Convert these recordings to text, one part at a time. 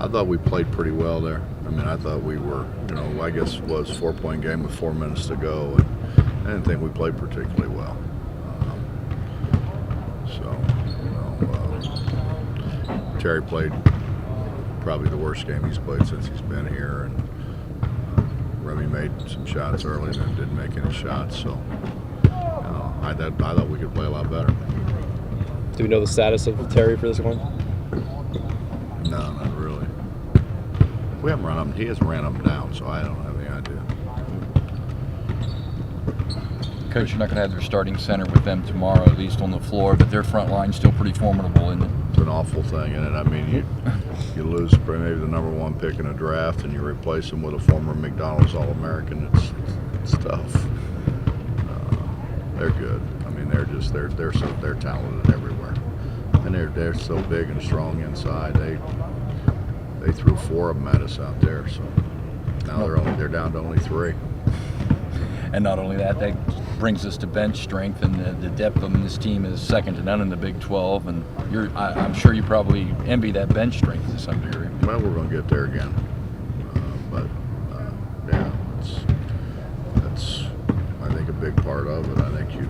I thought we played pretty well there. I mean, I thought we were, I guess it was a 4-point game with 4 minutes to go, and I didn't think we played particularly well. Terry played probably the worst game he's played since he's been here, and Remy made some shots early and then didn't make any shots. So I thought we could play a lot better. Do we know the status of Terry for this one? No, not really. We haven't run him. He hasn't ran him down, so I don't have any idea. Coach, you're not going to have their starting center with them tomorrow, at least on the floor, but their front line's still pretty formidable, isn't it? It's an awful thing, isn't it? I mean, you lose maybe the #1 pick in a draft, and you replace him with a former McDonald's All-American. It's tough. They're good. I mean, they're talented everywhere, and they're so big and strong inside. They threw 4 of them at us out there, so now they're down to only 3. And not only that, that brings us to bench strength, and the depth on this team is second to none in the Big 12. And I'm sure you probably envy that bench strength to some degree. Well, we're going to get there again, yeah, that's I think a big part of it. I think you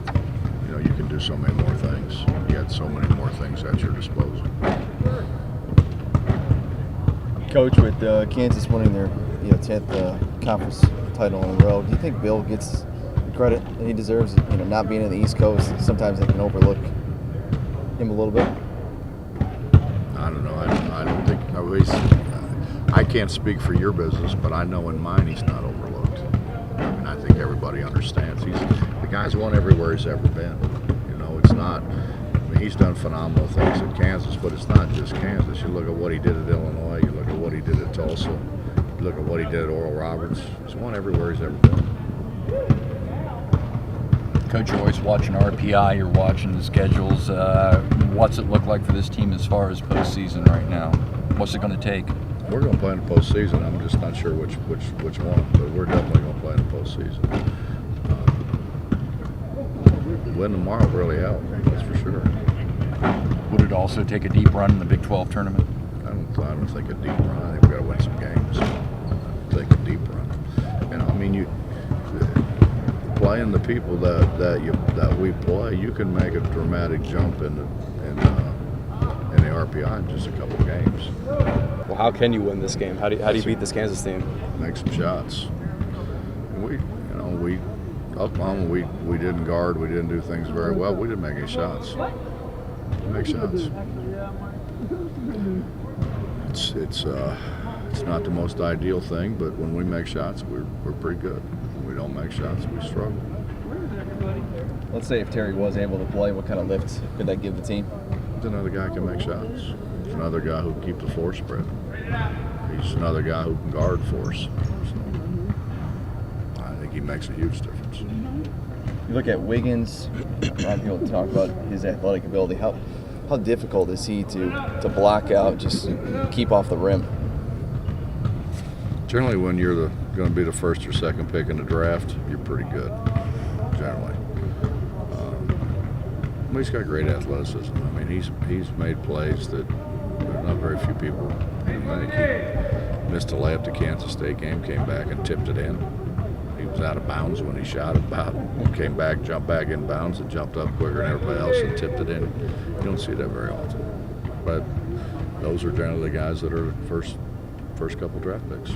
can do so many more things. You got so many more things at your disposal. Coach, with Kansas winning their 10th conference title in a row, do you think Bill gets the credit that he deserves? Not being in the East Coast, sometimes they can overlook him a little bit. I don't know. I don't think I can't speak for your business, but I know in mine he's not overlooked. I mean, I think everybody understands. The guy's won everywhere he's ever been. It's not. I mean, he's done phenomenal things at Kansas, but it's not just Kansas. You look at what he did at Illinois. You look at what he did at Tulsa. You look at what he did at Oral Roberts. He's won everywhere he's ever been. Coach, you're always watching RPI. You're watching the schedules. What's it look like for this team as far as postseason right now? What's it going to take? We're going to play in the postseason. I'm just not sure which one, but we're definitely going to play in the postseason. Win tomorrow really help, that's for sure. Would it also take a deep run in the Big 12 tournament? I don't think a deep run. I think we got to win some games. Take a deep run. I mean, you playing the people that we play, you can make a dramatic jump in the RPI in just a couple games. Well, how can you win this game? How do you beat this Kansas team? Make some shots. Oklahoma, we didn't guard, we didn't do things very well. We didn't make any shots. Make shots. It's not the most ideal thing, but when we make shots, we're pretty good. When we don't make shots, we struggle. Let's say if Terry was able to play, what kind of lift could that give the team? He's another guy who can make shots. He's another guy who can keep the floor spread. He's another guy who can guard for us. I think he makes a huge difference. You look at Wiggins, a lot of people talk about his athletic ability. How difficult is he to block out, just keep off the rim? Generally, when you're going to be the first or second pick in the draft, you're pretty good, generally. He's got great athleticism. I mean, he's made plays that not very few people can make. He missed a layup to Kansas State game, came back and tipped it in. He was out of bounds when he shot it, came back, jumped back in bounds, and jumped up quicker than everybody else and tipped it in. You don't see that very often. But those are generally the guys that are the first couple draft picks.